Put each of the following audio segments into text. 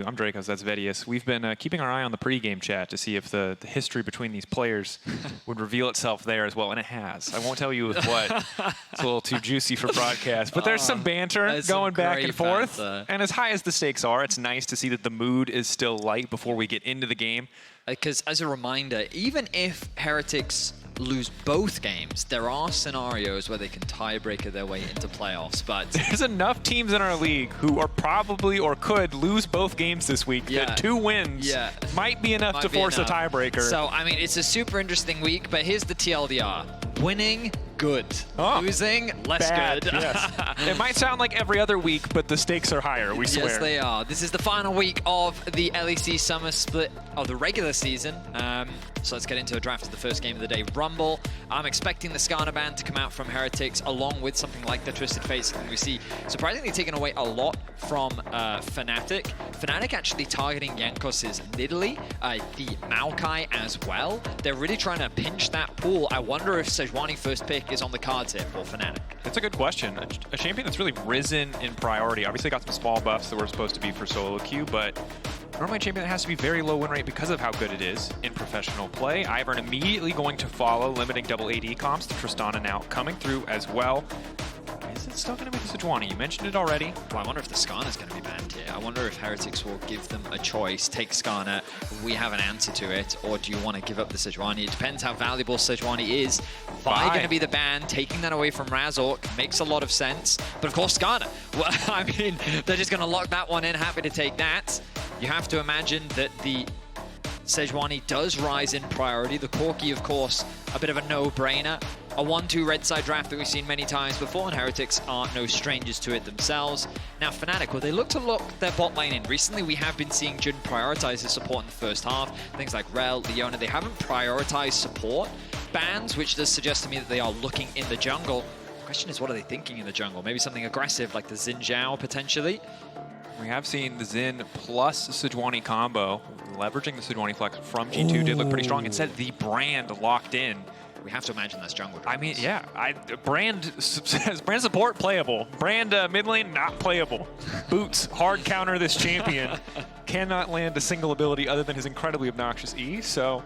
I'm Drakos, that's Vedius. We've been keeping our eye on the pregame chat to see if the history between these players would reveal itself there as well, and it has. I won't tell you with what. It's a little too juicy for broadcast, but there's some banter going back and forth. And as high as the stakes are, it's nice to see that the mood is still light before we get into the game. Because as a reminder, even if Heretics lose both games, there are scenarios where they can tiebreaker their way into playoffs, but there's enough teams in our league who are probably or could lose both games this week that 2 wins might be enough to force a tiebreaker. So, I mean, it's a super interesting week, but here's the TLDR. Winning, good. Losing, less bad. good. Yes. It might sound like every other week, but the stakes are higher, we swear. Yes, they are. This is the final week of the LEC Summer Split of the regular season. So let's get into a draft of the first game of the day, Rumble. I'm expecting the Skarner ban to come out from Heretics, along with something like the Twisted Fate, something we see surprisingly taken away a lot from Fnatic. Fnatic actually targeting Jankos' Nidalee, the Maokai as well. They're really trying to pinch that pool. I wonder if Sejuani first pick is on the cards here for Fnatic. It's a good question. A champion that's really risen in priority. Obviously got some small buffs that were supposed to be for solo queue, but normally a champion that has to be very low win rate because of how good it is in professional play. Ivern immediately going to follow, limiting double AD comps. The Tristana now coming through as well. Is it still going to be the Sejuani? You mentioned it already. Well, I wonder if the Skarner is going to be banned here. I wonder if Heretics will give them a choice. Take Skarner, we have an answer to it, or do you want to give up the Sejuani? It depends how valuable Sejuani is. Vi going to be the ban, taking that away from Razork makes a lot of sense. But of course, Skarner. Well, I mean, they're just going to lock that one in. Happy to take that. You have to imagine that the Sejuani does rise in priority. The Corki, of course, a bit of a no-brainer. A 1-2 red side draft that we've seen many times before, and Heretics are no strangers to it themselves. Now, Fnatic, well, they look to lock their bot lane in. Recently, we have been seeing Jun prioritize his support in the first half. Things like Rell, Leona, they haven't prioritized support bans, which does suggest to me that they are looking in the jungle. The question is, what are they thinking in the jungle? Maybe something aggressive like the Xin Zhao, potentially. We have seen the Xin plus Sejuani combo, leveraging the Sejuani flex from G2 did look pretty strong. Instead, the brand locked in. We have to imagine that's jungle. I mean, yeah, brand support playable. Brand mid lane not playable. Boots hard counter this champion. Cannot land a single ability other than his incredibly obnoxious E. So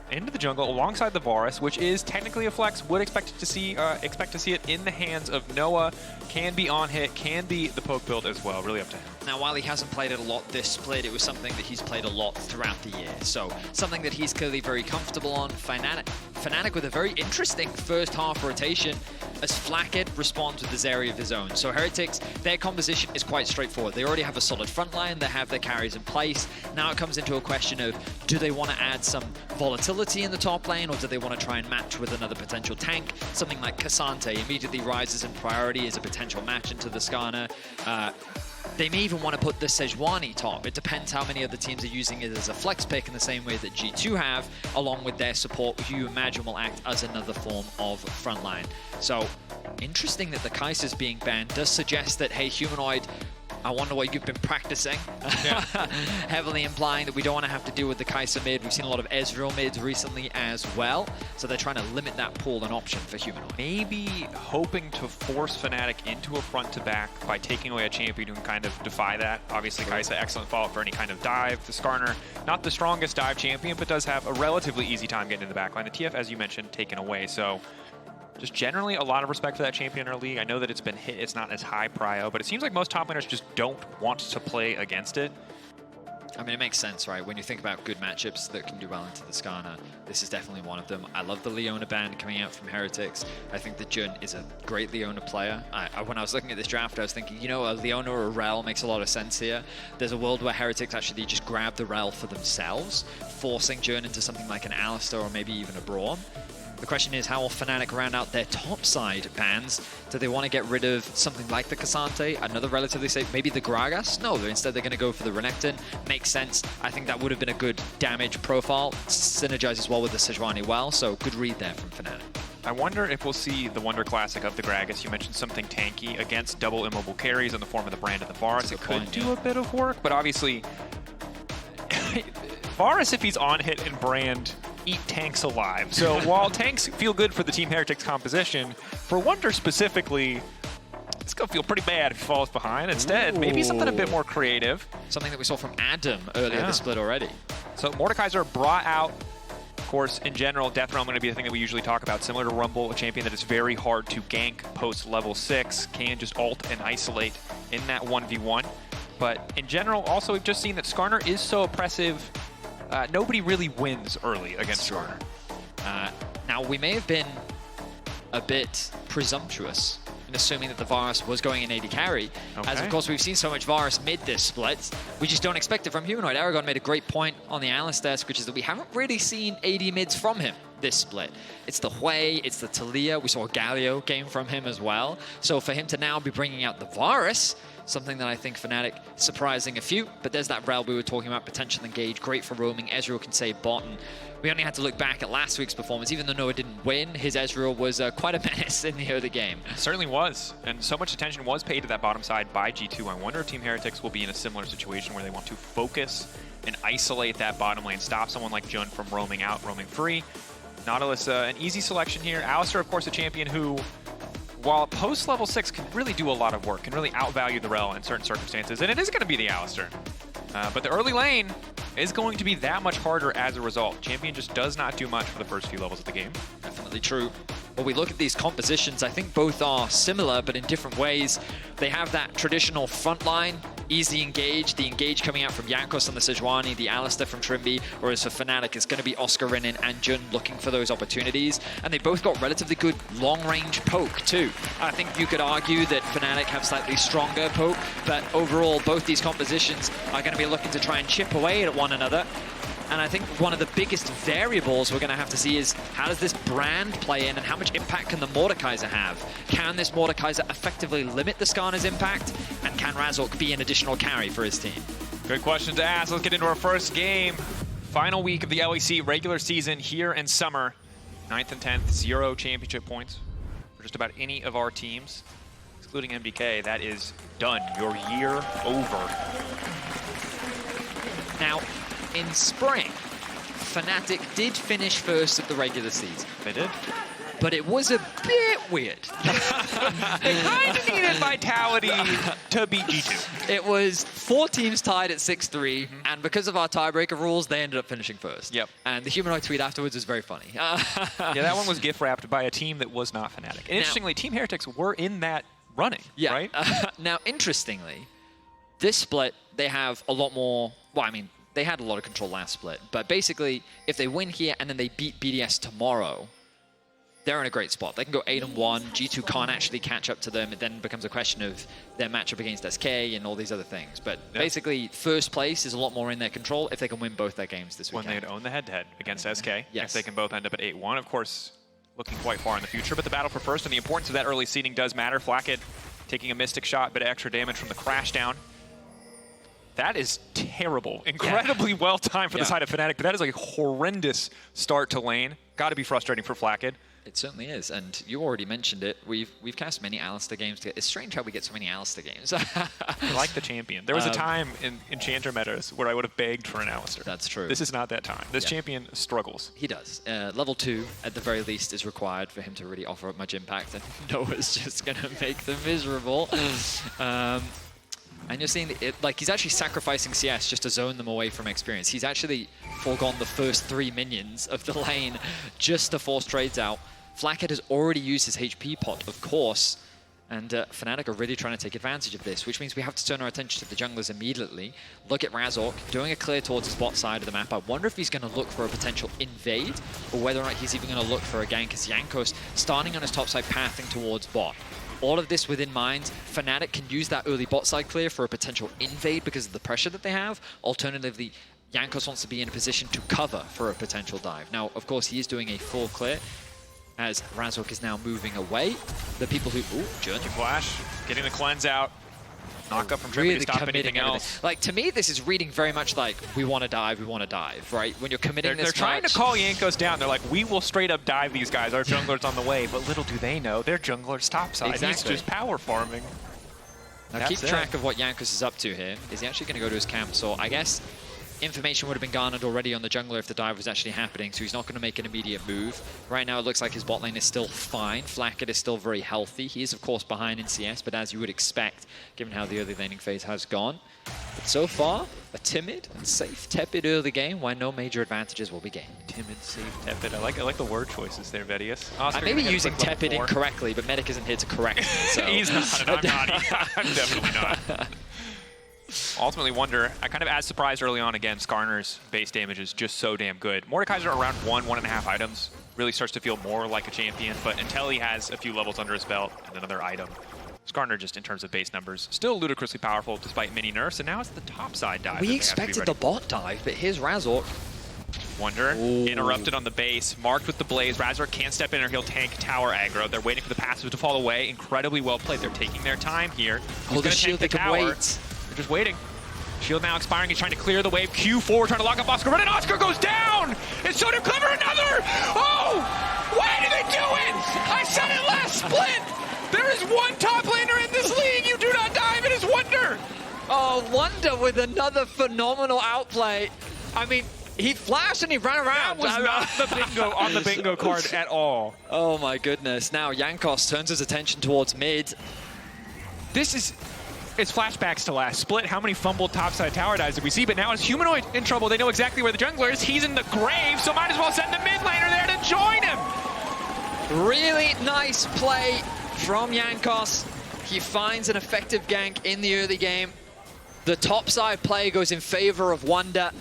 into the jungle alongside the Varus, which is technically a flex. Would expect to see it in the hands of Noah. Can be on hit, can be the poke build as well. Really up to him. Now, while he hasn't played it a lot this split, it was something that he's played a lot throughout the year. So something that he's clearly very comfortable on. Fnatic with a very interesting first half rotation as Flakked responds with the Zeri of his own. So Heretics, their composition is quite straightforward. They already have a solid front line, they have their carries in place. Now it comes into a question of, do they want to add some volatility in the top lane, or do they want to try and match with another potential tank? Something like K'Sante immediately rises in priority as a potential match into the Skarner. They may even want to put the Sejuani top. It depends how many other teams are using it as a flex pick in the same way that G2 have, along with their support, who you imagine will act as another form of frontline. So, interesting that the Kaiser's being banned does suggest that, hey, Humanoid, I wonder what you've been practicing. Yeah. Heavily implying that we don't want to have to deal with the Kaiser mid. We've seen a lot of Ezreal mids recently as well. So they're trying to limit that pool and option for Humanoid. Maybe hoping to force Fnatic into a front to back by taking away a champion who can kind of defy that. Obviously, Kaiser, excellent follow-up for any kind of dive. The Skarner, not the strongest dive champion, but does have a relatively easy time getting in the backline. The TF, as you mentioned, taken away. So just generally a lot of respect for that champion in our league. I know that it's been hit, it's not as high prio, but it seems like most top laners just don't want to play against it. I mean, it makes sense, right? When you think about good matchups that can do well into the Skarner, this is definitely one of them. I love the Leona ban coming out from Heretics. I think that Jun is a great Leona player. When I was looking at this draft, I was thinking, you know, a Leona or a Rell makes a lot of sense here. There's a world where Heretics actually just grab the Rell for themselves, forcing Jun into something like an Alistar or maybe even a Braum. The question is, how will Fnatic round out their top side bans? Do they want to get rid of something like the K'Sante, another relatively safe, maybe the Gragas? No, instead they're going to go for the Renekton. Makes sense. I think that would have been a good damage profile. Synergizes well with the Sejuani well, so good read there from Fnatic. I wonder if we'll see the Wonder Classic of the Gragas. You mentioned something tanky against double immobile carries in the form of the Brand and the Varus. It could do a bit of work, but obviously Varus, if he's on hit and Brand, eat tanks alive. So while tanks feel good for the Team Heretics composition, for Wunder specifically, It's going to feel pretty bad if he falls behind. Instead, maybe something a bit more creative. Something that we saw from Adam earlier in the split already. So Mordekaiser brought out, of course, in general, Death Realm going to be the thing that we usually talk about. Similar to Rumble, a champion that is very hard to gank post level 6, can just ult and isolate in that 1v1. But in general, also, we've just seen that Skarner is so oppressive. Nobody really wins early against Skarner. Now, we may have been a bit presumptuous in assuming that the Varus was going in AD carry, as of course we've seen so much Varus mid this split. We just don't expect it from Humanoid. Eragon made a great point on the Analyst desk, which is that we haven't really seen AD mids from him this split. It's the Hui, it's the Talia. We saw a Galio game from him as well. So for him to now be bringing out the Varus, something that I think Fnatic surprising a few, but there's that Rell we were talking about, potential engage, great for roaming. Ezreal can save bot, and we only had to look back at last week's performance. Even though Noah didn't win, his Ezreal was quite a menace in the early game. It certainly was, and so much attention was paid to that bottom side by G2. I wonder if Team Heretics will be in a similar situation where they want to focus and isolate that bottom lane, stop someone like Jun from roaming out, roaming free. Nautilus, an easy selection here. Alistar, of course, a champion who, while post level 6 can really do a lot of work, can really outvalue the Rell in certain circumstances, and it is going to be the Alistar. But the early lane is going to be that much harder as a result. Champion just does not do much for the first few levels of the game. Definitely true. When we look at these compositions, I think both are similar, but in different ways. They have that traditional front line, easy engage, the engage coming out from Jankos on the Sejuani, the Alistar from Trymbi, whereas for Fnatic, it's going to be Oscarinin and Jun looking for those opportunities. And they both got relatively good long-range poke, too. I think you could argue that Fnatic have slightly stronger poke, but overall, both these compositions are going to be looking to try and chip away at one another. And I think one of the biggest variables we're going to have to see is how does this brand play in and how much impact can the Mordekaiser have? Can this Mordekaiser effectively limit the Skarner's impact? And can Razork be an additional carry for his team? Good question to ask. Let's get into our first game. Final week of the LEC regular season here in summer. 9th and 10th, 0 championship points for just about any of our teams, excluding MDK. That is done. Your year over. Now, in spring, Fnatic did finish first of the regular season. They did. But it was a bit weird. They kind of needed Vitality to beat G2. It was 4 teams tied at 6-3, and because of our tiebreaker rules, they ended up finishing first. Yep. And the Humanoid tweet afterwards was very funny. Yeah, that one was gift-wrapped by a team that was not Fnatic. And interestingly, Team Heretics were in that running, right? Now, interestingly, this split, they have a lot more... Well, I mean, they had a lot of control last split, but basically, if they win here and then they beat BDS tomorrow, they're in a great spot. They can go 8-1. G2 can't actually catch up to them. It then becomes a question of their matchup against SK and all these other things. But basically, first place is a lot more in their control if they can win both their games this weekend. When they'd own the head-to-head against SK, yes. If they can both end up at 8-1, of course, looking quite far in the future. But the battle for first and the importance of that early seeding does matter. Flakked taking a Mystic shot, bit of extra damage from the crash down. That is terrible. Incredibly well timed for the side of Fnatic, but that is like a horrendous start to lane. Got to be frustrating for Flakked. It certainly is, and you already mentioned it. We've cast many Alistar games together. It's strange how we get so many Alistar games. I like the champion. There was a time in Enchanter metas where I would have begged for an Alistar. That's true. This is not that time. This champion struggles. He does. Level 2, at the very least, is required for him to really offer up much impact, and Noah's just going to make them miserable. And you're seeing it, like, he's actually sacrificing CS just to zone them away from experience. He's actually foregone the first 3 minions of the lane just to force trades out. Flakked has already used his HP pot, of course, and Fnatic are really trying to take advantage of this, which means we have to turn our attention to the junglers immediately. Look at Razork doing a clear towards his bot side of the map. I wonder if he's going to look for a potential invade, or whether or not he's even going to look for a gank as Jankos starting on his top side, pathing towards bot. All of this with in mind, Fnatic can use that early bot side clear for a potential invade because of the pressure that they have. Alternatively, Jankos wants to be in a position to cover for a potential dive. Now, of course, he is doing a full clear as Razork is now moving away. The people who... Ooh, Jun. Flash, getting the cleanse out. Knock up from Trymbi to stop anything else. Like, to me, this is reading very much like, we want to dive, right? When you're committing They're trying to call Jankos down. They're like, we will straight up dive these guys. Our jungler's on the way. But little do they know, their jungler's topside. Exactly. He's just power farming. Now keep track of what Jankos is up to here. Is he actually going to go to his camp? So I guess information would have been garnered already on the jungler if the dive was actually happening, so he's not going to make an immediate move. Right now, it looks like his bot lane is still fine. Flakked is still very healthy. He is, of course, behind in CS, but as you would expect, given how the early laning phase has gone. But so far, a timid and safe, tepid early game where no major advantages will be gained. Timid, safe, tepid. I like the word choices there, Vedius. I may be using tepid incorrectly, but Medic isn't here to correct me. So. He's not, and I'm not. I'm definitely not. Ultimately, Wunder, I kind of as surprised early on again. Skarner's base damage is just so damn good. Mordekaiser around 1.5 items really starts to feel more like a champion, but until he has a few levels under his belt and another item, Skarner just in terms of base numbers, still ludicrously powerful despite mini nerfs, and now it's the top side dive. We expected the bot dive, but here's Razork. Wunder interrupted on the base, marked with the blaze. Razork can't step in or he'll tank tower aggro. They're waiting for the passive to fall away. Incredibly well played. They're taking their time here. Oh, the shield, they can wait. Just waiting. Shield now expiring. He's trying to clear the wave. Q4 trying to lock up Oscarinin, and Oscar goes down! It's so damn clever. Another! Oh! Why did they do it? I said it last split! There is one top laner in this league. You do not dive. It is Wunder. Oh, Wunder with another phenomenal outplay. I mean, he flashed and he ran around. That was not the bingo on the bingo card at all. Oh my goodness. Now Jankos turns his attention towards mid. It's flashbacks to last split. How many fumbled topside tower dives did we see? But now it's Humanoid in trouble. They know exactly where the jungler is. He's in the grave, so might as well send the mid laner there to join him. Really nice play from Jankos. He finds an effective gank in the early game. The topside play goes in favor of Wunder.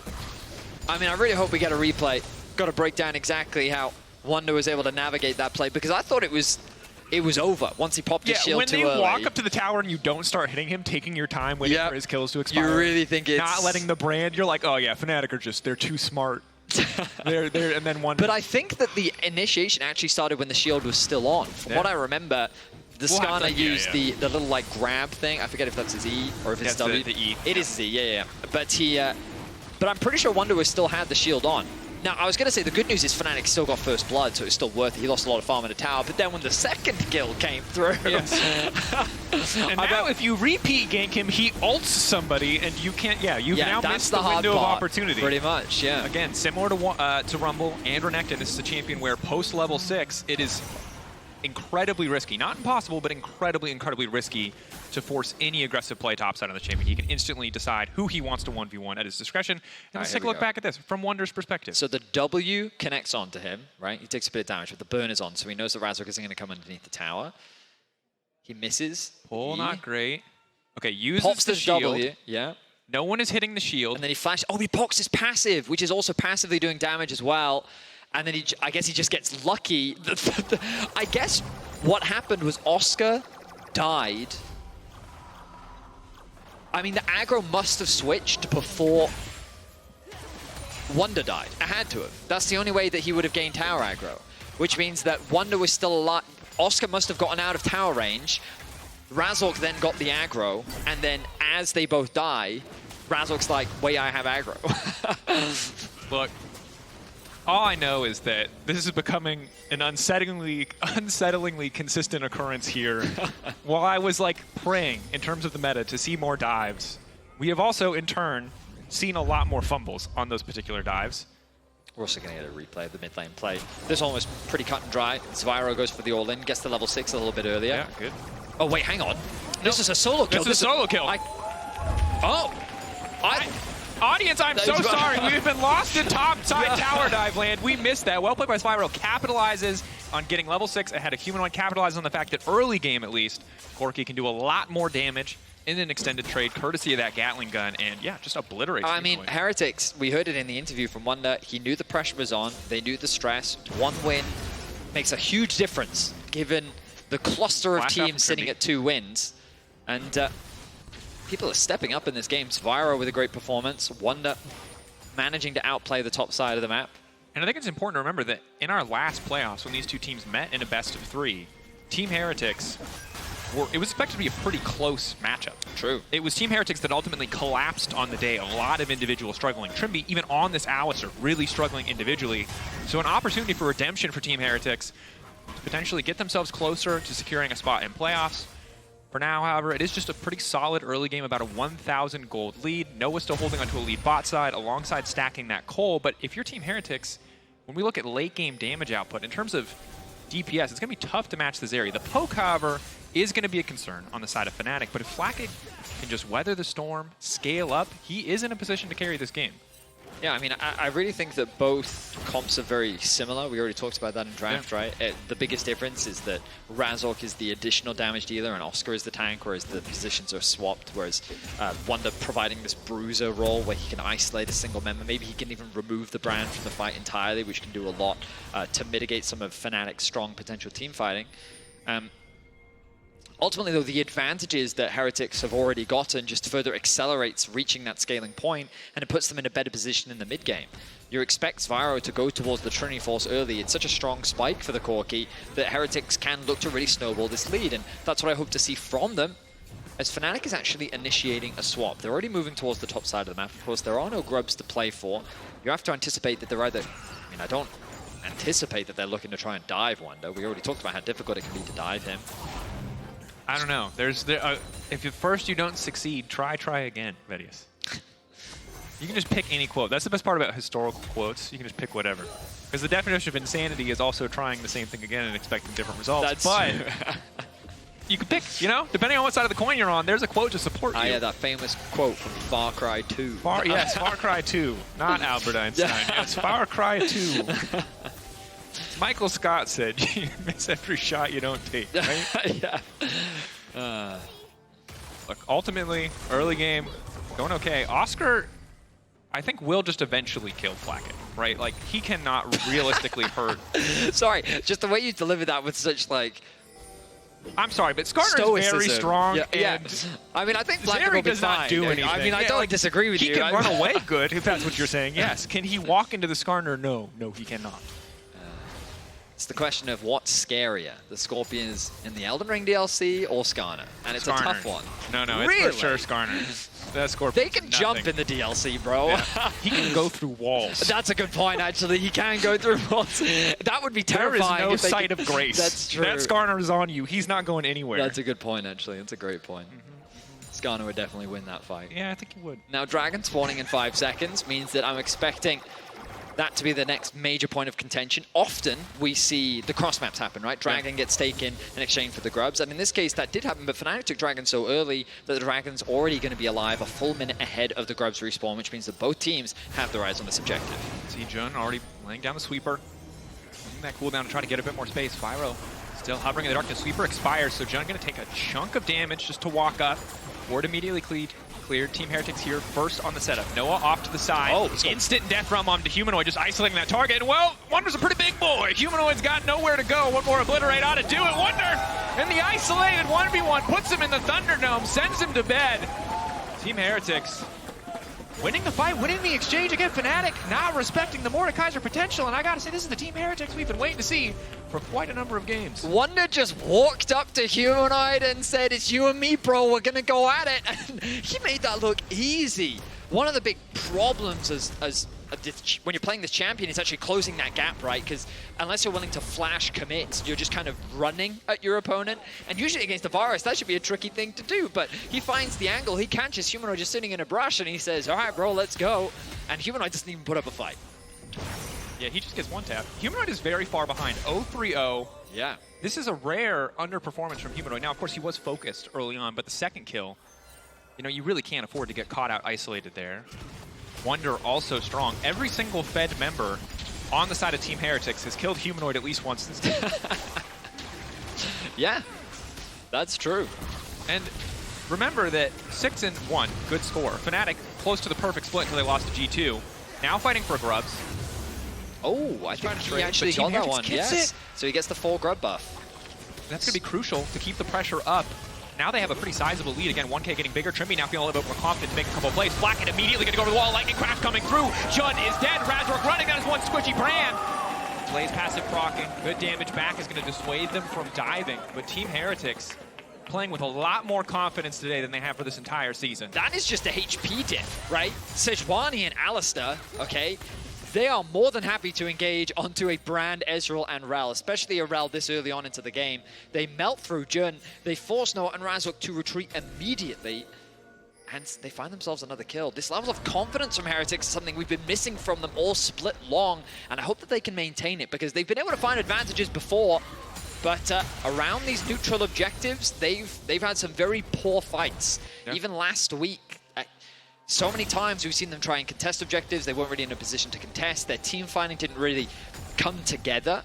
I mean, I really hope we get a replay. Got to break down exactly how Wunder was able to navigate that play, because I thought it was over once he popped his shield too early. When they walk up to the tower and you don't start hitting him, taking your time waiting for his kills to expire. You really think it's... Not letting the brand, you're like, oh yeah, Fnatic are just, they're too smart. they're and then Wunder. But I think that the initiation actually started when the shield was still on. From what I remember, the Skarner used the little like grab thing. I forget if that's his E or if it's W. The E. It is Z, yeah. But I'm pretty sure Wunder still had the shield on. Now, I was going to say the good news is Fnatic still got first blood, so it's still worth it. He lost a lot of farm in the tower, but then when the second kill came through... Yes. And now if you repeat gank him, he ults somebody, and you can't... Yeah, you've now missed the window of opportunity. Pretty much, yeah. Again, similar to Rumble and Renekton, this is a champion where post-level 6, it is incredibly risky. Not impossible, but incredibly, incredibly risky to force any aggressive play topside on the champion. He can instantly decide who he wants to 1v1 at his discretion. And let's take a look back at this from Wunder's perspective. So the W connects onto him, right? He takes a bit of damage, but the burn is on, so he knows the Razork isn't going to come underneath the tower. He misses. Pull, not great. Okay, uses pops the shield. W, yeah. No one is hitting the shield. And then he flashes. Oh, he pops his passive, which is also passively doing damage as well. And then I guess he just gets lucky. I guess what happened was Oscar died. I mean, the aggro must have switched before Wunder died. It had to have. That's the only way that he would have gained tower aggro, which means that Wunder was still alive. Oscar must have gotten out of tower range. Razork then got the aggro, and then as they both die, Razork's like, wait, I have aggro. Look, all I know is that this is becoming an unsettlingly consistent occurrence here. While I was like praying in terms of the meta to see more dives, we have also in turn seen a lot more fumbles on those particular dives. We're also going to get a replay of the mid lane play. This one was pretty cut and dry. Zwyroo goes for the all-in, gets to level 6 a little bit earlier. Yeah, good. Oh wait, hang on. This is a solo kill. This is a solo kill. Audience, I'm so sorry. We've been lost in top side tower dive land. We missed that. Well played by Zwyroo. Capitalizes on getting level 6 ahead of Humanoid. Capitalizes on the fact that early game, at least, Corki can do a lot more damage in an extended trade, courtesy of that Gatling gun, and yeah, just obliterates. I mean, Heretics, we heard it in the interview from Wunder. He knew the pressure was on. They knew the stress. One win makes a huge difference, given the cluster of teams sitting at 2 wins. And people are stepping up in this game. Zwyroo with a great performance. Wunder managing to outplay the top side of the map. And I think it's important to remember that in our last playoffs, when these two teams met in a best-of-3, Team Heretics, it was expected to be a pretty close matchup. True. It was Team Heretics that ultimately collapsed on the day. A lot of individuals struggling. Trymbi, even on this Alistar, really struggling individually. So an opportunity for redemption for Team Heretics to potentially get themselves closer to securing a spot in playoffs. For now, however, it is just a pretty solid early game, about a 1,000 gold lead. Noah still holding onto a lead bot side alongside stacking that coal. But if you're Team Heretics, when we look at late game damage output, in terms of DPS, it's going to be tough to match the Zeri. The poke, however, is going to be a concern on the side of Fnatic. But if Flakked can just weather the storm, scale up, he is in a position to carry this game. Yeah, I mean, I really think that both comps are very similar. We already talked about that in draft, right? The biggest difference is that Razork is the additional damage dealer and Oscar is the tank, whereas the positions are swapped, whereas Wunder providing this bruiser role where he can isolate a single member. Maybe he can even remove the brand from the fight entirely, which can do a lot to mitigate some of Fnatic's strong potential team fighting. Ultimately, though, the advantages that Heretics have already gotten just further accelerates reaching that scaling point, and it puts them in a better position in the mid-game. You expect Zwyroo to go towards the Trinity Force early. It's such a strong spike for the Corki that Heretics can look to really snowball this lead, and that's what I hope to see from them, as Fnatic is actually initiating a swap. They're already moving towards the top side of the map. Of course, there are no grubs to play for. You have to anticipate that they're either... I mean, I don't anticipate that they're looking to try and dive Wunder. We already talked about how difficult it can be to dive him. I don't know. If at first you don't succeed, try again, Vedius. You can just pick any quote. That's the best part about historical quotes. You can just pick whatever. Because the definition of insanity is also trying the same thing again and expecting different results. That's true. You can pick, you know? Depending on what side of the coin you're on, there's a quote to support you. Yeah, that famous quote from Far Cry 2. Yes, Far Cry 2. Not Albert Einstein. It's Far Cry 2. Michael Scott said, you miss every shot you don't take, right? Yeah. Look, ultimately, early game, going okay. Oscar, I think, will just eventually kill Flakked, right? Like, he cannot realistically hurt. Sorry, just the way you delivered that with such, like... I'm sorry, but Skarner is very strong. Yeah. I mean, I think Flakked will be does not fine. do anything. I mean, I don't disagree with you. He can run away good, if that's what you're saying. Yes. Can he walk into the Skarner? No, he cannot. It's the question of what's scarier, the Scorpions in the Elden Ring DLC or Skarner? And it's Skarner. A tough one. No, really? It's for sure Skarner. That Scorpion. They can jump in the DLC, bro. Yeah. He can go through walls. That's a good point, actually. He can go through walls. That would be terrifying. There is no sight of grace. That's true. That Skarner is on you. He's not going anywhere. That's a good point, actually. That's a great point. Skarner would definitely win that fight. Yeah, I think he would. Now, Dragon spawning in 5 seconds means that I'm expecting that to be the next major point of contention. Often we see the cross maps happen, right? Dragon gets taken in exchange for the grubs, and in this case that did happen, but Fnatic took Dragon so early that the Dragon's already going to be alive a full minute ahead of the grubs respawn, which means that both teams have their eyes on this objective. See Jun already laying down the sweeper. Using that cooldown to try to get a bit more space. Fyro still hovering in the darkness. Sweeper expires, so Jun going to take a chunk of damage just to walk up. Ward immediately cleared. Team Heretics here first on the setup. Noah off to the side. Instant death realm onto Humanoid, just isolating that target. And well, Wunder's a pretty big boy. Humanoid's got nowhere to go. One more obliterate ought to do it. Wunder in the isolated 1v1 puts him in the Thunderdome, sends him to bed. Team Heretics winning the fight, winning the exchange against Fnatic, not respecting the Mordekaiser potential. And I gotta say, this is the Team Heretics we've been waiting to see for quite a number of games. Wunder just walked up to Humanoid and said, "It's you and me, bro, we're gonna go at it." And he made that look easy. One of the big problems when you're playing this champion is actually closing that gap, right? Because unless you're willing to flash commit, you're just kind of running at your opponent. And usually against the Varus, that should be a tricky thing to do. But he finds the angle, he catches Humanoid just sitting in a brush, and he says, "All right, bro, let's go." And Humanoid doesn't even put up a fight. Yeah, he just gets one tap. Humanoid is very far behind. 0-3-0. Yeah. This is a rare underperformance from Humanoid. Now, of course, he was focused early on, but the second kill, you know, you really can't afford to get caught out isolated there. Wunder also strong. Every single Fed member on the side of Team Heretics has killed Humanoid at least once this game. Yeah, that's true. And remember that 6-1, good score. Fnatic close to the perfect split until they lost to G2. Now fighting for grubs. Oh, I think he actually got that one, yes. So he gets the full grub buff. That's going to be crucial to keep the pressure up. Now they have a pretty sizable lead. Again, 1K getting bigger. Trymbi now feeling a little bit more confident to make a couple of plays. Flakked immediately going to go over the wall. Lightning crash coming through. Jun is dead. Razork running. That is one squishy brand. Plays passive proccing. Good damage back is going to dissuade them from diving. But Team Heretics playing with a lot more confidence today than they have for this entire season. That is just a HP diff, right? Sejuani and Alistar, okay? they are more than happy to engage onto a brand Ezreal and Rell, especially a Rell this early on into the game. They melt through Jun, they force Noah and Razork to retreat immediately, and they find themselves another kill. This level of confidence from Heretics is something we've been missing from them all split long, and I hope that they can maintain it, because they've been able to find advantages before, but around these neutral objectives, they've had some very poor fights. Yeah. Even last week, so many times we've seen them try and contest objectives. They weren't really in a position to contest. Their team fighting didn't really come together.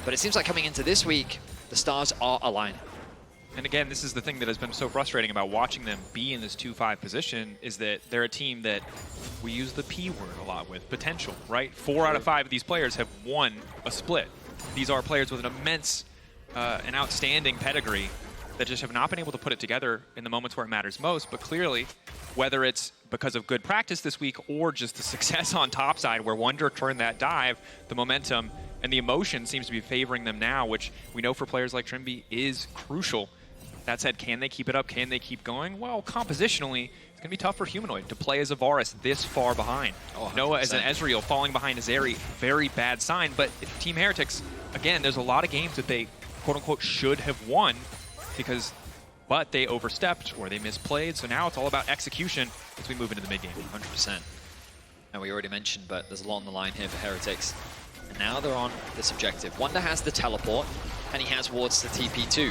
But it seems like coming into this week, the stars are aligning. And again, this is the thing that has been so frustrating about watching them be in this 2-5 position, is that they're a team that we use the P word a lot with, potential, right? 4 out of 5 of these players have won a split. These are players with an immense and outstanding pedigree that just have not been able to put it together in the moments where it matters most. But clearly, whether it's because of good practice this week or just the success on top side where Wunder turned that dive, the momentum and the emotion seems to be favoring them now, which we know for players like Trymbi is crucial. That said, can they keep it up? Can they keep going? Well, compositionally, it's going to be tough for Humanoid to play as a Varus this far behind. Oh, Noah as an Ezreal falling behind a Zeri, very bad sign. But Team Heretics, again, there's a lot of games that they, quote-unquote, should have won but they overstepped or they misplayed. So now it's all about execution as we move into the mid game. 100%. And we already mentioned, but there's a lot on the line here for Heretics. And now they're on this objective. Wunder has the teleport, and he has wards to TP2.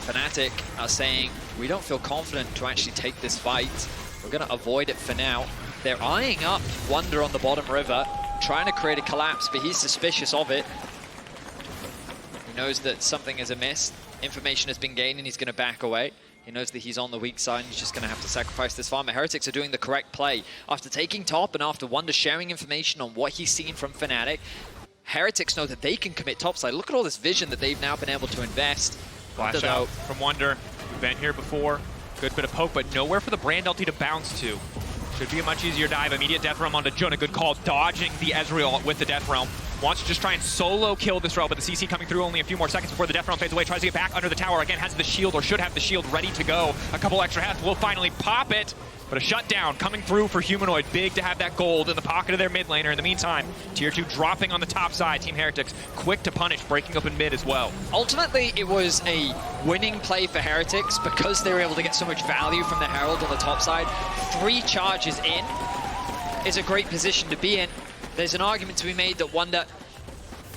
Fnatic are saying, we don't feel confident to actually take this fight. We're going to avoid it for now. They're eyeing up Wunder on the bottom river, trying to create a collapse, but he's suspicious of it. He knows that something is amiss. Information has been gained and he's going to back away. He knows that he's on the weak side and he's just going to have to sacrifice this farm. Heretics are doing the correct play. After taking top and after Wunder sharing information on what he's seen from Fnatic, Heretics know that they can commit topside. Look at all this vision that they've now been able to invest. Flash out from Wunder. We've been here before. Good bit of poke, but nowhere for the brand ulti to bounce to. Should be a much easier dive. Immediate Death Realm onto Jun. A good call, dodging the Ezreal with the Death Realm. Wants to just try and solo kill this Rell, but the CC coming through only a few more seconds before the Death Realm fades away. Tries to get back under the tower. Again, has the shield, or should have the shield ready to go. A couple extra hats will finally pop it. But a shutdown coming through for Humanoid. Big to have that gold in the pocket of their mid laner. In the meantime, Tier 2 dropping on the top side. Team Heretics quick to punish, breaking up in mid as well. Ultimately, it was a winning play for Heretics because they were able to get so much value from the Herald on the top side. 3 charges in is a great position to be in. There's an argument to be made that Wunder,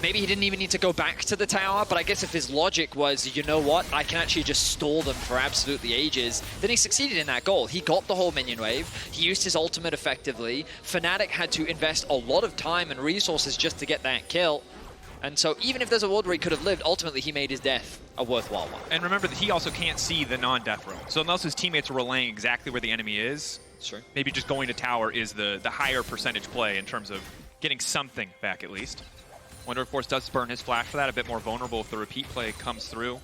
maybe he didn't even need to go back to the tower, but I guess if his logic was, you know what, I can actually just stall them for absolutely ages, then he succeeded in that goal. He got the whole minion wave, he used his ultimate effectively. Fnatic had to invest a lot of time and resources just to get that kill. And so even if there's a world where he could have lived, ultimately he made his death a worthwhile one. And remember that he also can't see the non-death row. So unless his teammates are relaying exactly where the enemy is, sure, maybe just going to tower is the higher percentage play in terms of getting something back at least. Wunder, of course, does burn his flash for that, a bit more vulnerable if the repeat play comes through.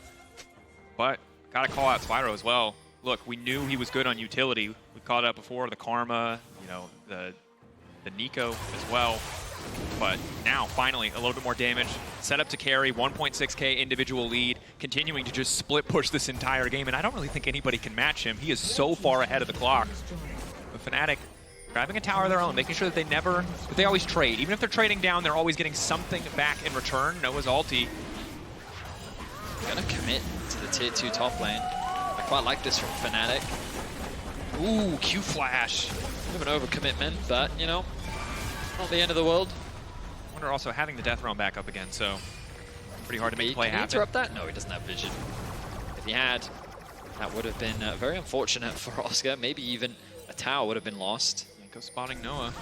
But gotta call out Zwyroo as well. Look, we knew he was good on utility. We called it out before, the Karma, you know, the Nico as well. But now, finally, a little bit more damage. Set up to carry, 1.6k individual lead, continuing to just split push this entire game, and I don't really think anybody can match him. He is so far ahead of the clock. But Fnatic grabbing a tower of their own, making sure that they always trade. Even if they're trading down, they're always getting something back in return. Noah's ulti. Gonna commit to the tier 2 top lane. I quite like this from Fnatic. Ooh, Q flash. Bit of an overcommitment, but, you know, not the end of the world. Wunder also having the Death Realm back up again, so pretty hard to make the play happen. Can he interrupt that? No, he doesn't have vision. If he had, that would have been very unfortunate for Oscar. Maybe even a tower would have been lost. Jankos spotting Noah.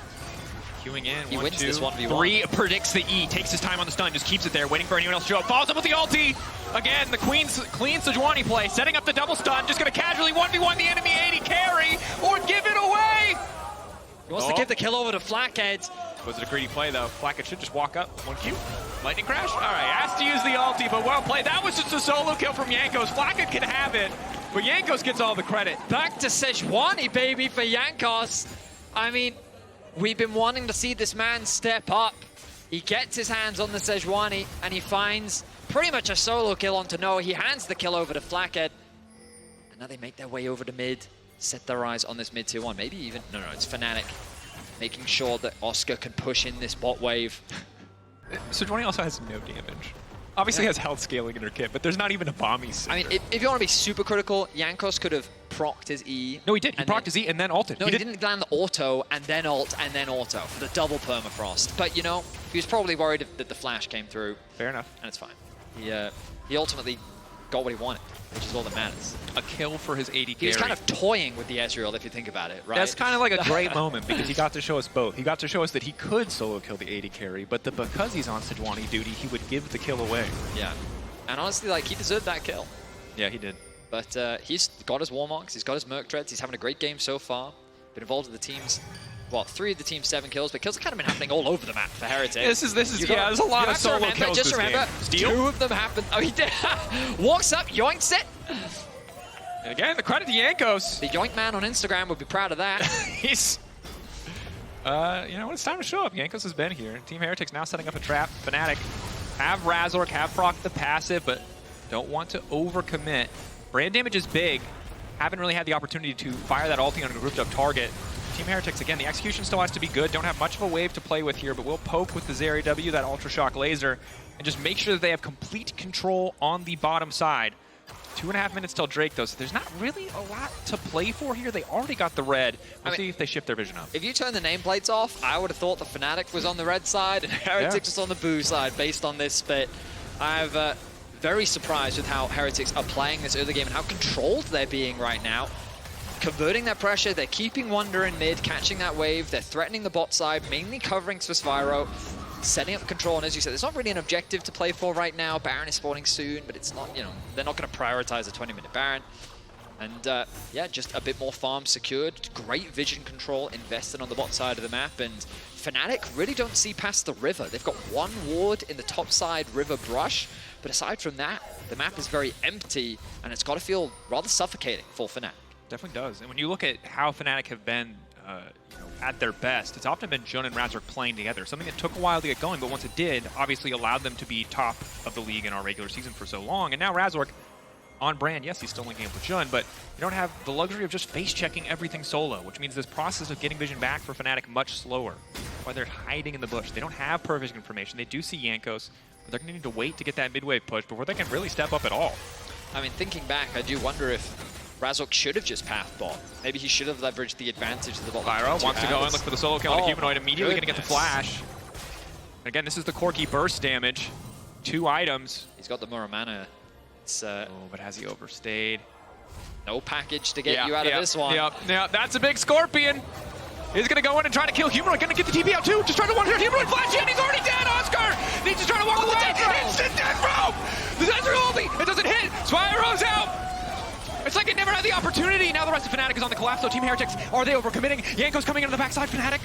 Queuing in. He wins this 1v1. 3 predicts the E, takes his time on the stun, just keeps it there, waiting for anyone else to show up. Follows up with the ulti! Again, the clean Sejuani play, setting up the double stun, just gonna casually 1v1 the enemy AD carry, or give it away! He wants to give the kill over to Flakked. Was it a greedy play though? Flakked should just walk up. 1Q. Lightning crash? Alright, has to use the ulti, but well played. That was just a solo kill from Jankos. Flakked can have it, but Jankos gets all the credit. Back to Sejuani, baby, for Jankos. I mean, we've been wanting to see this man step up. He gets his hands on the Sejuani, and he finds pretty much a solo kill onto Noah. He hands the kill over to Flakked. And now they make their way over to mid, set their eyes on this mid tier 1. Maybe even, no, it's Fnatic. making sure that Oscar can push in this bot wave. Sejuani also has no damage. Obviously has health scaling in her kit, but there's not even a bomb he's I mean, if you want to be super critical, Jankos could have procced his E. No, he did. He procced his E and then ulted. No, he didn't land the auto and then ult and then auto for the double permafrost. But, you know, he was probably worried that the flash came through. Fair enough. And it's fine. He ultimately got what he wanted, which is all that matters. A kill for his AD carry. He was kind of toying with the Ezreal, if you think about it, right? That's kind of like a great moment because he got to show us both. He got to show us that he could solo kill the AD carry, but that because he's on Sejuani duty, he would give the kill away. Yeah. And honestly, like, he deserved that kill. Yeah, he did. But he's got his Warmarks, he's got his Merc Treads, he's having a great game so far. Been involved in the team's, well, 3 of the team's 7 kills, but kills have kind of been happening all over the map for Heretics. This is yeah, there's a lot of solo kills Just this remember, game. Steal? 2 of them happened. Oh, he did. Walks up, yoinks it. And again, the credit to Jankos. The yoink man on Instagram would be proud of that. He's, you know, it's time to show up. Jankos has been here. Team Heretics now setting up a trap. Fnatic have Razork, have proc the passive, but don't want to overcommit. Brand damage is big. Haven't really had the opportunity to fire that ulti on a grouped up target. Team Heretics, again, the execution still has to be good. Don't have much of a wave to play with here, but we'll poke with the Zeri W, that Ultra Shock laser, and just make sure that they have complete control on the bottom side. 2.5 minutes till Drake, though, so there's not really a lot to play for here. They already got the red. We'll see if they shift their vision up. If you turn the nameplates off, I would have thought the Fnatic was on the red side and Heretics was on the blue side based on this split. I'm very surprised with how Heretics are playing this early game and how controlled they're being right now. Converting that pressure, they're keeping Wunder in mid, catching that wave, they're threatening the bot side, mainly covering for Zwyroo, setting up the control, and as you said, there's not really an objective to play for right now. Baron is spawning soon, but it's not, you know, they're not going to prioritize a 20-minute Baron. And yeah, just a bit more farm secured, great vision control invested on the bot side of the map, and Fnatic really don't see past the river. They've got 1 ward in the top side river brush, but aside from that, the map is very empty, and it's got to feel rather suffocating for Fnatic. Definitely does. And when you look at how Fnatic have been you know, at their best, it's often been Jun and Razork playing together. Something that took a while to get going, but once it did, obviously allowed them to be top of the league in our regular season for so long. And now Razork, on brand, yes, he's still linking up with Jun, but you don't have the luxury of just face-checking everything solo, which means this process of getting vision back for Fnatic much slower. That's why they're hiding in the bush. They don't have perfect information. They do see Jankos, but they're going to need to wait to get that mid-wave push before they can really step up at all. I mean, thinking back, I do wonder if Razork should have just pathed bot. Maybe he should have leveraged the advantage of the bot. Pyro wants to go and look for the solo kill on the Humanoid, immediately going to get the flash. Again, this is the Corki burst damage. 2 items. He's got the Muramana. It's, oh, but has he overstayed? No package to get you out of this one. Yeah, that's a big Scorpion. He's going to go in and try to kill Humanoid. Going to get the TP out too. Just trying to one-hit Humanoid flash in. He's already dead. Oscar needs to try to walk away. Instant death rope. The Ezreal ulti. It doesn't hit. Zwyroo's out. It's like it never had the opportunity. Now the rest of Fnatic is on the collapse, so Team Heretics, are they overcommitting? Jankos coming into the backside, Fnatic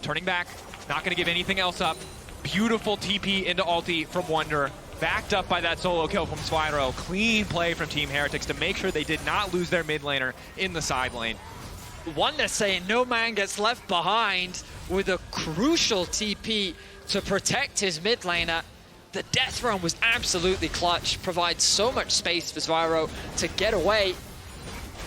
turning back, not going to give anything else up. Beautiful TP into ulti from Wunder, backed up by that solo kill from Zwyroo. Clean play from Team Heretics to make sure they did not lose their mid laner in the side lane. Wunder saying no man gets left behind with a crucial TP to protect his mid laner. The death run was absolutely clutch, provides so much space for Zwyroo to get away.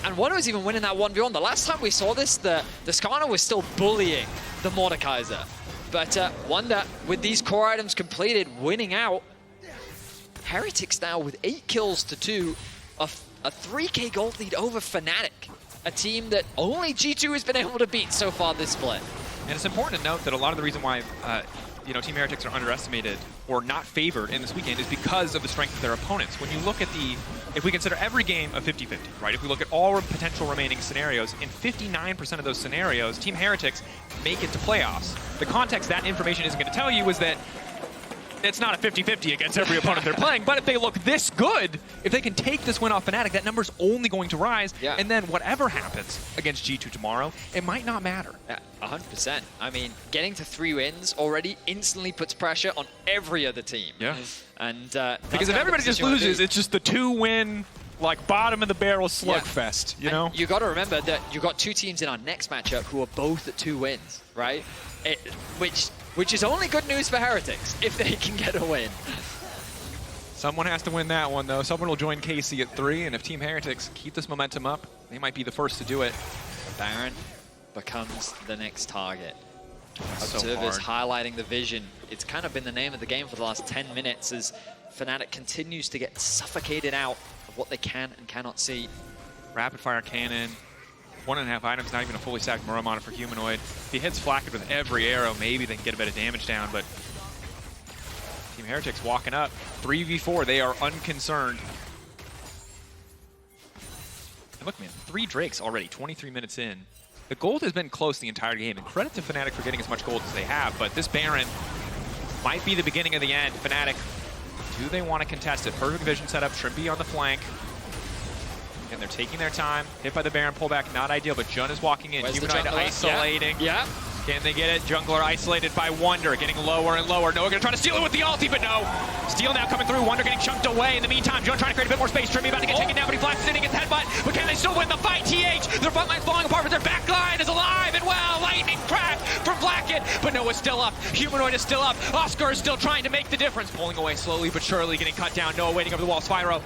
And Wunder was even winning that 1v1. The last time we saw this, the Skarner was still bullying the Mordekaiser. But Wunder, with these core items completed, winning out. Heretics now with 8 kills to 2, a 3k gold lead over Fnatic, a team that only G2 has been able to beat so far this split. And it's important to note that a lot of the reason why you know, Team Heretics are underestimated or not favored in this weekend is because of the strength of their opponents. When you look at if we consider every game a 50-50, right? If we look at all potential remaining scenarios, in 59% of those scenarios, Team Heretics make it to playoffs. The context that information isn't going to tell you is that it's not a 50-50 against every opponent they're playing, but if they look this good, if they can take this win off Fnatic, that number's only going to rise, and then whatever happens against G2 tomorrow, it might not matter. Yeah, 100%. I mean, getting to 3 wins already instantly puts pressure on every other team. Yeah. And because if everybody just loses, it's just the 2-win, like, bottom-of-the-barrel slugfest, you know? You got to remember that you got 2 teams in our next matchup who are both at 2 wins, right? Which is only good news for Heretics, if they can get a win. Someone has to win that one, though. Someone will join KC at 3, and if Team Heretics keep this momentum up, they might be the first to do it. Baron becomes the next target. Observers highlighting the vision. It's kind of been the name of the game for the last 10 minutes as Fnatic continues to get suffocated out of what they can and cannot see. Rapid fire cannon. 1.5 items, not even a fully stacked Muramana for Humanoid. If he hits Flakked with every arrow, maybe they can get a bit of damage down, but Team Heretics walking up. 3v4, they are unconcerned. And look, man, 3 Drakes already, 23 minutes in. The gold has been close the entire game, and credit to Fnatic for getting as much gold as they have, but this Baron might be the beginning of the end. Fnatic, do they want to contest it? Perfect vision setup, Trymbi on the flank. And they're taking their time. Hit by the Baron, pullback, not ideal, but Jun is walking in. Humanoid isolating. Yeah. Can they get it? Jungler isolated by Wunder, getting lower and lower. Noah gonna try to steal it with the ulti, but no. Steal now coming through. Wunder getting chunked away. In the meantime, Jun trying to create a bit more space. Trymbi about to get taken down, but he flashes in and gets headbutt. But can they still win the fight? TH, their front line's falling apart, but their back line is alive and well. Lightning crack from Flakked, but Noah's still up. Humanoid is still up. Oscar is still trying to make the difference. Pulling away slowly but surely, getting cut down. Noah waiting over the wall. Zwyroo.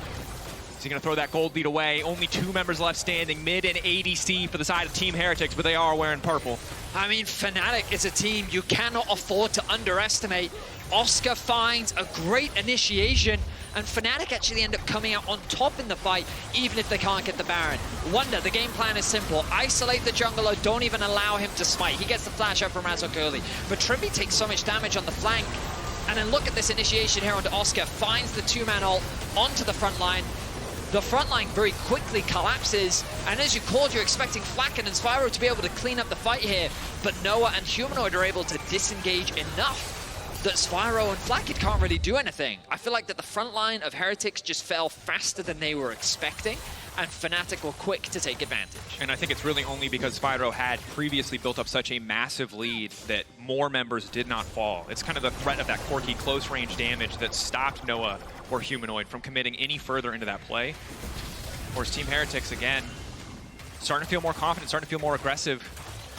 Is he going to throw that gold lead away? Only 2 members left standing, mid and ADC for the side of Team Heretics, but they are wearing purple. I mean, Fnatic is a team you cannot afford to underestimate. Oscar finds a great initiation, and Fnatic actually end up coming out on top in the fight, even if they can't get the Baron. Wunder, the game plan is simple. Isolate the jungler, don't even allow him to smite. He gets the flash out from Razork early, but Trymbi takes so much damage on the flank. And then look at this initiation here onto Oscar, finds the 2-man ult onto the front line. The front line very quickly collapses, and as you called, you're expecting Flakked and Zwyroo to be able to clean up the fight here, but Noah and Humanoid are able to disengage enough that Zwyroo and Flakked can't really do anything. I feel like that the front line of Heretics just fell faster than they were expecting, and Fnatic were quick to take advantage. And I think it's really only because Zwyroo had previously built up such a massive lead that more members did not fall. It's kind of the threat of that Corki close-range damage that stopped Noah or Humanoid from committing any further into that play. Of course, Team Heretics, again, starting to feel more confident, starting to feel more aggressive.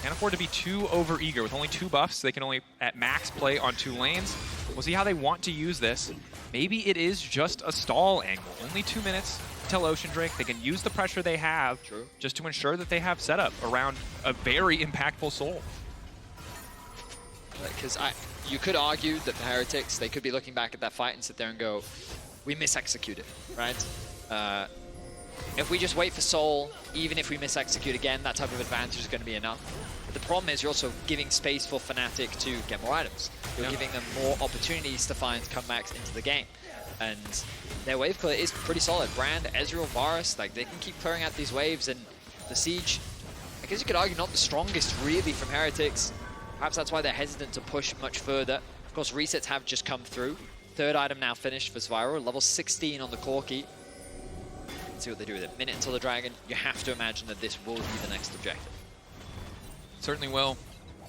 Can't afford to be too over-eager. With only 2 buffs, they can only, at max, play on 2 lanes. We'll see how they want to use this. Maybe it is just a stall angle. Only 2 minutes till Ocean Drake. They can use the pressure they have just to ensure that they have setup around a very impactful soul. Because you could argue that the Heretics, they could be looking back at that fight and sit there and go, we misexecuted, right? If we just wait for Soul, even if we misexecute again, that type of advantage is going to be enough. But the problem is you're also giving space for Fnatic to get more items. You're giving them more opportunities to find comebacks into the game. And their wave clear is pretty solid. Brand, Ezreal, Varus, like they can keep clearing out these waves, and the Siege, I guess you could argue, not the strongest really from Heretics. Perhaps that's why they're hesitant to push much further. Of course, resets have just come through. 3rd item now finished for Zwyroo, level 16 on the Corki. Let's see what they do with it. Minute until the Dragon. You have to imagine that this will be the next objective. Certainly will.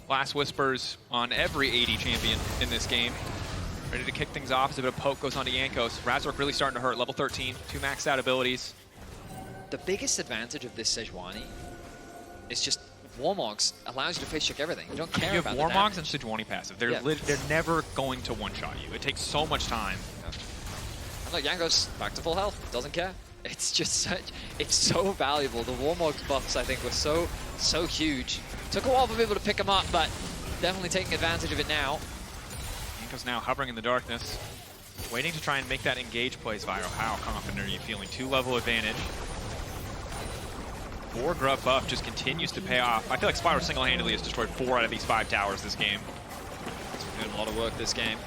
Last whispers on every AD champion in this game. Ready to kick things off as a bit of poke goes on to Jankos. Razork really starting to hurt, level 13, 2 maxed out abilities. The biggest advantage of this Sejuani is just Warmogs allows you to face check everything. You don't care about the damage. You have Warmogs and Sejuani passive. They're never going to one-shot you. It takes so much time. And look, Jankos back to full health. Doesn't care. It's just such, it's so valuable. The Warmogs buffs, I think, were so huge. Took a while for people to pick them up, but definitely taking advantage of it now. Jankos now hovering in the darkness, waiting to try and make that engage play. Zwyroo, how confident are you feeling? 2-level advantage. 4 grub buff just continues to pay off. I feel like Zwyroo single-handedly has destroyed 4 out of these 5 towers this game. He's been doing a lot of work this game.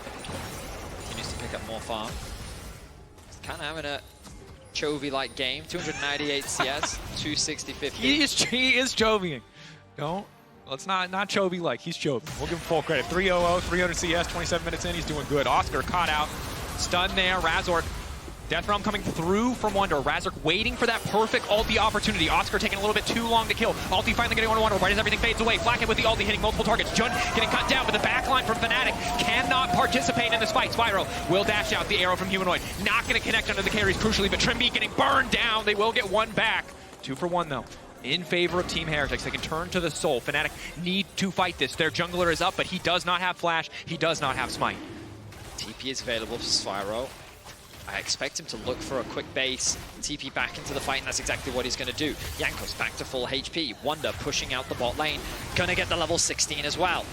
Continues to pick up more farm. He's kind of having a Chovy-like game. 298 CS, 260, 50. He is Chovy. Let's not Chovy-like. He's Chovy. We'll give him full credit. 300, 300 CS, 27 minutes in. He's doing good. Oscar caught out. Stun there. Razork. Death Realm coming through from Wunder. Razork waiting for that perfect ulti opportunity. Oscar taking a little bit too long to kill. Ulti finally getting on Wunder right as everything fades away. Flakked with the ulti hitting multiple targets. Jun getting cut down, but the backline from Fnatic cannot participate in this fight. Zwyroo will dash out the arrow from Humanoid. Not going to connect under the carries crucially, but Trymbi getting burned down. They will get 1 back. 2 for 1 though. In favor of Team Heretics. They can turn to the soul. Fnatic need to fight this. Their jungler is up, but he does not have flash. He does not have smite. TP is available for Zwyroo. I expect him to look for a quick base, TP back into the fight, and that's exactly what he's going to do. Jankos back to full HP. Wunder pushing out the bot lane. Going to get the level 16 as well.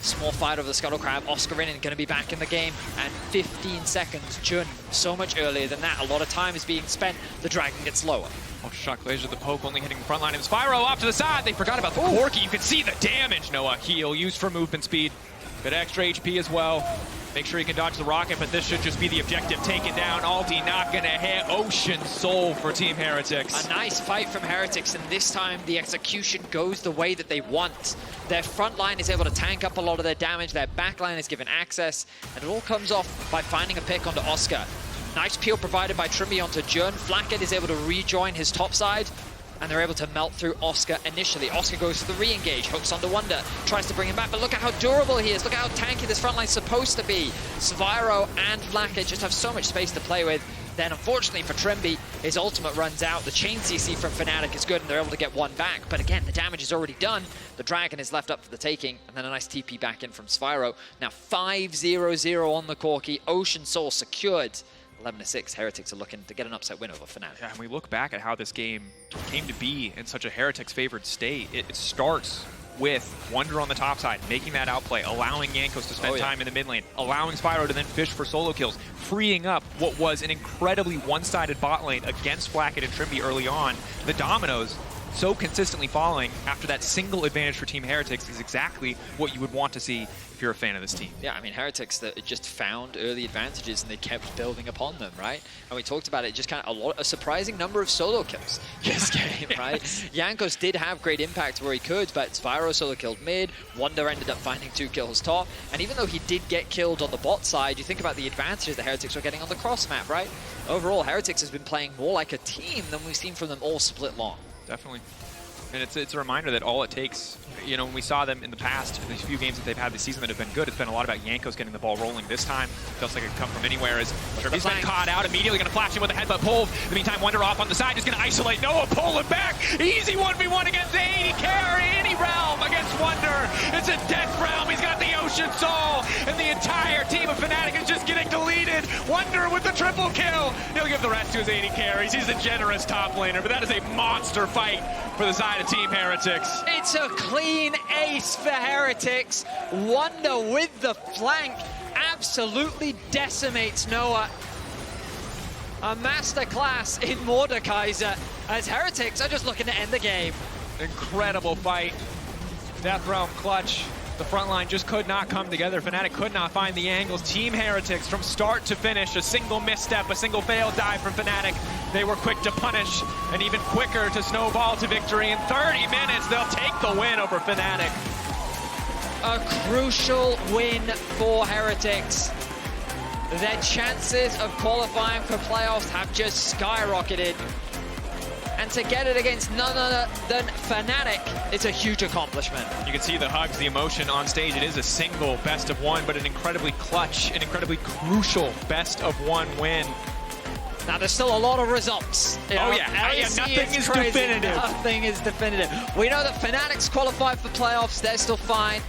Small fight over the Scuttle Crab. Oscarinin going to be back in the game. And 15 seconds. Jun, so much earlier than that. A lot of time is being spent. The Dragon gets lower. Shock laser, the poke only hitting the front line. And Zwyroo off to the side. They forgot about the Corki. You can see the damage. Noah heal used for movement speed. Bit extra HP as well. Make sure you can dodge the rocket, but this should just be the objective. Take it down. Ulti not gonna hit. Ocean Soul for Team Heretics. A nice fight from Heretics, and this time the execution goes the way that they want. Their front line is able to tank up a lot of their damage. Their back line is given access, and it all comes off by finding a pick onto Oscar. Nice peel provided by Trymbi onto Jun. Flakked is able to rejoin his top side, and they're able to melt through Oscar initially. Oscar goes for the re-engage, hooks onto Wunder, tries to bring him back, but look at how durable he is. Look at how tanky this front line's supposed to be. Zwyroo and Flakked just have so much space to play with. Then, unfortunately for Trymbi, his ultimate runs out. The chain CC from Fnatic is good, and they're able to get one back. But again, the damage is already done. The Dragon is left up for the taking, and then a nice TP back in from Zwyroo. Now 5-0-0 on the Corki. Ocean Soul secured. 11-6, Heretics are looking to get an upset win over Fnatic. Yeah, and we look back at how this game came to be in such a Heretics favored state. It starts with Wunder on the top side, making that outplay, allowing Jankos to spend time in the mid lane, allowing Zwyroo to then fish for solo kills, freeing up what was an incredibly one-sided bot lane against Flakked and Trymbi early on. The dominoes so consistently falling after that single advantage for Team Heretics is exactly what you would want to see if you're a fan of this team. Yeah, I mean, Heretics that just found early advantages and they kept building upon them, right? And we talked about it, just kind of a surprising number of solo kills this game, right? Jankos did have great impact where he could, but Zwyroo solo killed mid, Wunder ended up finding 2 kills top, and even though he did get killed on the bot side, you think about the advantages that Heretics were getting on the cross map, right? Overall, Heretics has been playing more like a team than we've seen from them all split long. Definitely. And it's a reminder that all it takes, you know, when we saw them in the past, these few games that they've had this season that have been good, it's been a lot about Jankos getting the ball rolling. This time, feels like it could come from anywhere. As he's been caught out, immediately going to flash him with a headbutt pull. In the meantime, Wunder off on the side, just going to isolate Noah, pull him back. Easy 1v1 against the AD carry, any realm against Wunder. It's a death realm. He's got the Ocean Soul, and the entire team of Fnatic is just getting deleted. Wunder with the triple kill. He'll give the rest to his AD carries. He's a generous top laner, but that is a monster fight for the side of Team Heretics. It's a clean ace for Heretics. Wunder with the flank absolutely decimates Noah. A masterclass in Mordekaiser as Heretics are just looking to end the game. Incredible fight. Death Realm clutch. The front line just could not come together. Fnatic could not find the angles. Team Heretics from start to finish, a single misstep, a single failed dive from Fnatic. They were quick to punish and even quicker to snowball to victory. In 30 minutes, they'll take the win over Fnatic. A crucial win for Heretics. Their chances of qualifying for playoffs have just skyrocketed. And to get it against none other than Fnatic, it's a huge accomplishment. You can see the hugs, the emotion on stage. It is a single best of one, but an incredibly clutch, an incredibly crucial best of one win. Now, there's still a lot of results. Nothing is definitive. Nothing is definitive. We know that Fnatic's qualified for playoffs. They're still fine.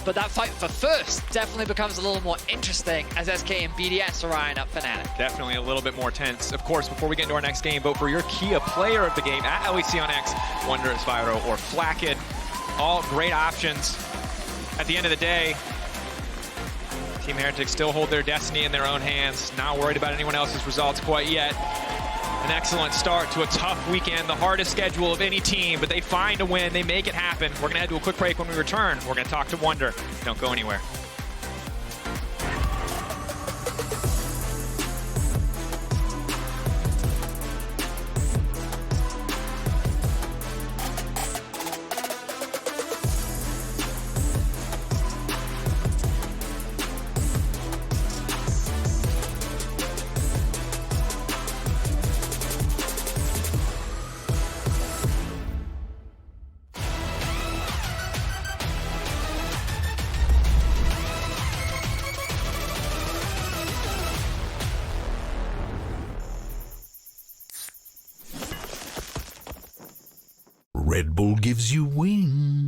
But that fight for first definitely becomes a little more interesting as SK and BDS are eyeing up Fnatic. Definitely a little bit more tense. Of course, before we get into our next game, vote for your Kia player of the game at LEC on X, Wunder, Zwyroo, or Flakked. All great options. At the end of the day, Team Heretics still hold their destiny in their own hands. Not worried about anyone else's results quite yet. An excellent start to a tough weekend, the hardest schedule of any team, but they find a win, they make it happen. We're going to head to a quick break. When we return, we're going to talk to Wunder. Don't go anywhere. Red Bull gives you wings.